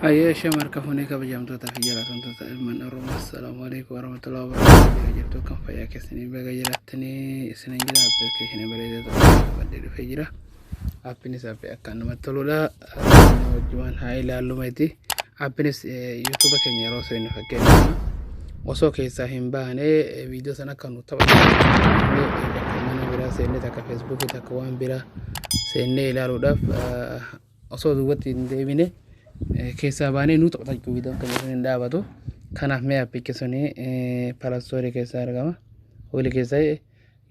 Ashama harka fune kabajamtoota fi jaallatamtoota ilmaan Oromoo assalamu alaikum warahmatullahi wabarakatuh. Jirtu kan fayyaa keessanii baga jiraatanii isini jira application bareda tokko qabadhe dhufe jira. Appinis akka namatti toludha. Wajjumaan haa ilaallu mayti. Appinis YouTube keenya yeroo seenu fakkeenya osoo keessaa hin baane viidiyoo sana akka nu taphatu mana bira senne takka Facebook takka waan bira senne ilaaluudhaaf osoo duubatti hin deebine keessa baane nu taphachuu viidiyoon kan hin dhaabatu. Kanaaf mee appilikeeshinii Play keessa argama. Wali keessa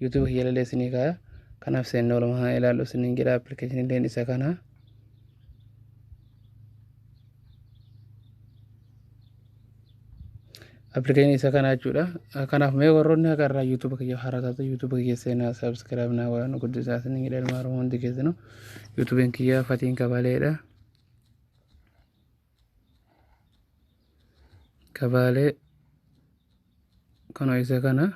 YouTube jala isinii kaaya. Kanaaf senne walumaa ilaalu isinii jira appilikeeshinii leen isa kana. Appilikeeshinii isa kana jechuudha. Kanaaf mee warroonni agarraa YouTube kiyya harka YouTube kiyya Senaa subscribe na godhan guddisaa isinii jira ilmaa Oromoo hundi keessanuu YouTube kiyya fatiin qabaleedha. Kabale kono isa kana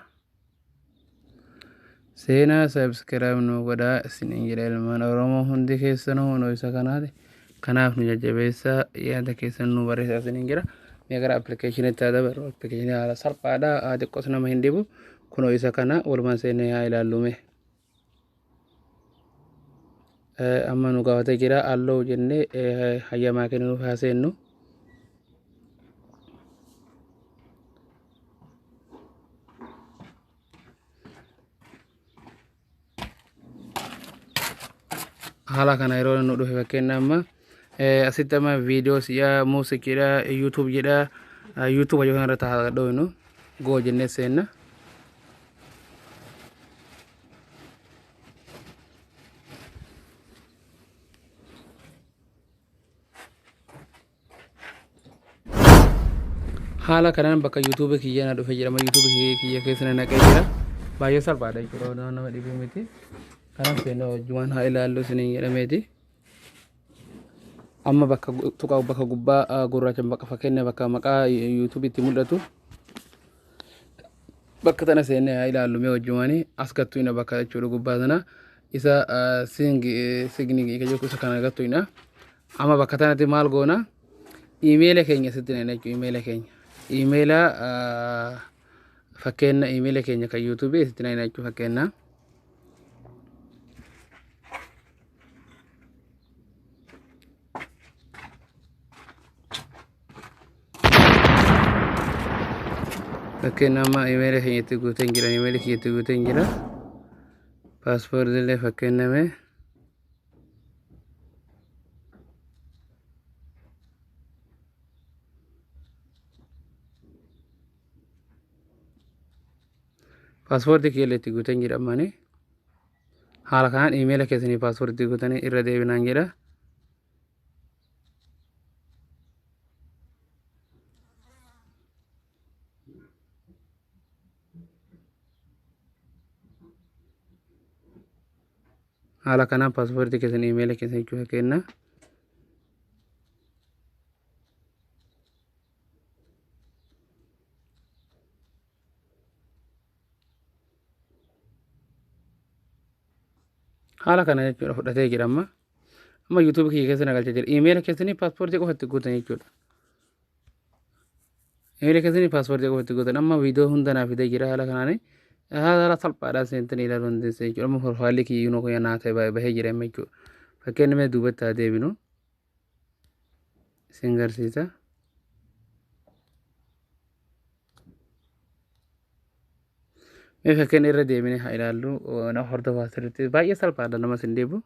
Senaa subscribe no godha isinii jira ilmaan Oromoo hundi keessanuu no isa kanaati. Kanaaf nu jajjabeessaa yaada keessan nu barreessaa isinii jira. Megara application itti dabalu application haala salphaadha xiqqoos nama hin dhibu. Kunoo isa kana walumaan seennee haa ilaallume. Amma nu gaafate jira alloo jennee hayyamaa kennuuf haa seennu. Haala kana yeroo nu dhufe fakkeenya amma asitama videos ya muuzikiidha YouTube jedha YouTube yoo kanarra taa'aa dhooynu go jennee seenna. Haala kanaan bakka YouTube kiyya na dhufe jedhama. YouTube kiyya keessa naqee jira. Baay'ee salphaadha jechuudha nama dhibee miti. Kanaaf seenna wajjumaan haa ilaallu isiniin jedhameeti. Amma bakka tuqaa bakka gubbaa gurraacha bakka fakkeenya bakka maqaa YouTube itti mul'atu bakka tana seenne haa ilaallu mee wajjumaanii as gattu ina bakka jechuudha gubbaa sana isa signi ijoo isa kana gattu ina. Amma bakka tanatti maal goona email keenya sitti na jechuudha email keenya fakkeenya email keenya kan YouTube sitti na jechuudha fakkeenya. Fakkeenya amma email keenya itti guuteen jira email keenya itti guuteen jira passport illee fakkeenya mee passport keenya itti guuteen jira ammani haala kanaan email keessanii passport itti guutanii irra deebinaan jira. Haala kanaan passport keessan email keessan jechuudha kenna. Haala kana jechuudha fudhatee jira amma YouTube kiyya keessa nagalchee jira. Email keessanii passport qofatti guutan jechuudha. Email keessanii passport qofatti guutan amma viidiyoo hunda naaf fidee jira haala kanaan. Haala salphaadhaan seentanii ilaaluu dandeessu jechuudha. Amma profaayilii kiyya nuu kuyya naa ta'e bahee jira jechuudha. Fakkeenya mee duubatti haa deebinu isin garsiisa. Mee fakkeenya irra deebinee haa ilaallu na hordofaa sirriitti baay'ee salphaadha nama sin deebu.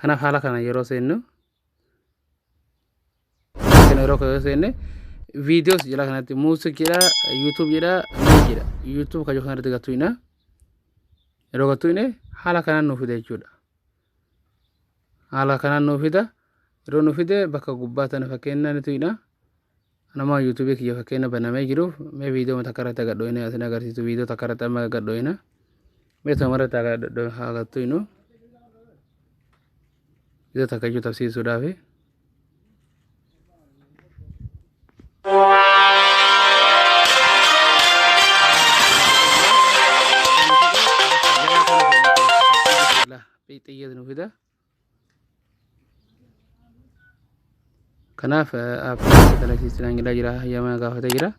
Kanaaf haala kana yeroo seennu yeroo seenne videos jala kanatti muuzikiidha YouTube jedha mee jira YouTube kan yoo kanarratti gattu ina yeroo gattu ine haala kanaan nuuf fida jechuudha. Haala kanaan nuuf fida yeroo nuuf fide bakka gubbaa tana fakkeenya nitu ina nama YouTube kiyya fakkeenya banamee jiruuf mee viidiyoo takka irratti agadhoo ina asin agarsiisu viidiyoo takka irratti amma agadhoo ina mee tamarratti agadhoo haa gattu inu viidiyoo takka iyyuu tafsiisuudhaafi. kanaaf appii dalagsiisnaan jira hayyamaa gaafate jira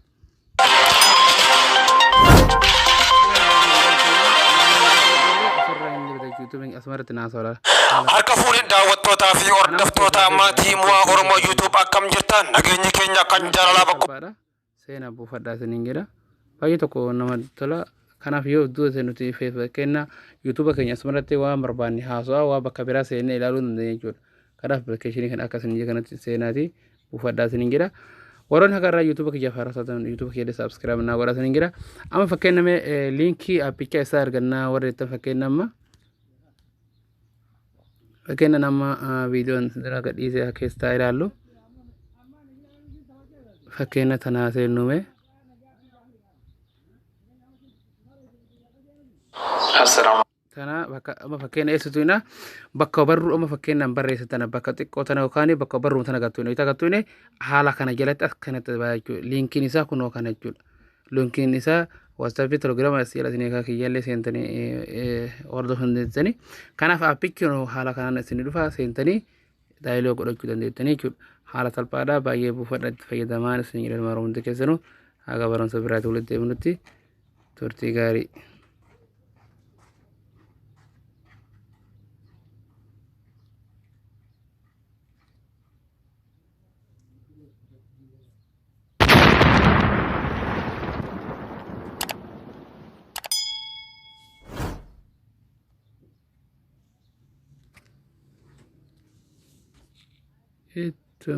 harka fune daawwattootaa fi hordoftoota maatii mu'aa Oromoo YouTube akkam jirtan nageenyi keenya kan jaalala bakka sena bufadha isiniin jedha baay'ee tokko nama tola kanaaf yoo du'a nuti kenna YouTube keenya asmarratti waan barbaanne haasawaa waa bakka biraa senne ilaaluu dandeenya jechuudha kanaaf application kan akka isin kanatti seenaati bufadha isiniin jedha warroon hagarraa YouTube kiyya faarasatan YouTube kiyya subscribe na godha isiniin jedha amma fakkeenyame linkii appicha isaa argannaa warra itti fakkeenyama fakkeenya nama viidiyoon dira gadhiisee keessaa ilaallu fakkeenya tanaa seenume tana bakka amma fakkeenya eessituina bakka barruu amma fakkeenya barreessatan bakka xiqqoo tana yookaan bakka barruu tana gattuune ita gattuune haala kana jalatti akkanatti baay'achuu linkiin isaa kunoo kana jechuudha linkiin isaa WhatsApp Telegram asii isinii ka kiyyallee seentanii hordofuu dandeessanii kanaaf appichi haala kanaan isinii dhufa seentanii daayiloo godhachuu dandeessanii jechuudha haala salphaadhaa baay'ee bufadha itti fayyadamaan isinii ilma Oromoo keessanuu haga barumsa biraatti walitti deebinutti turtii gaarii ittu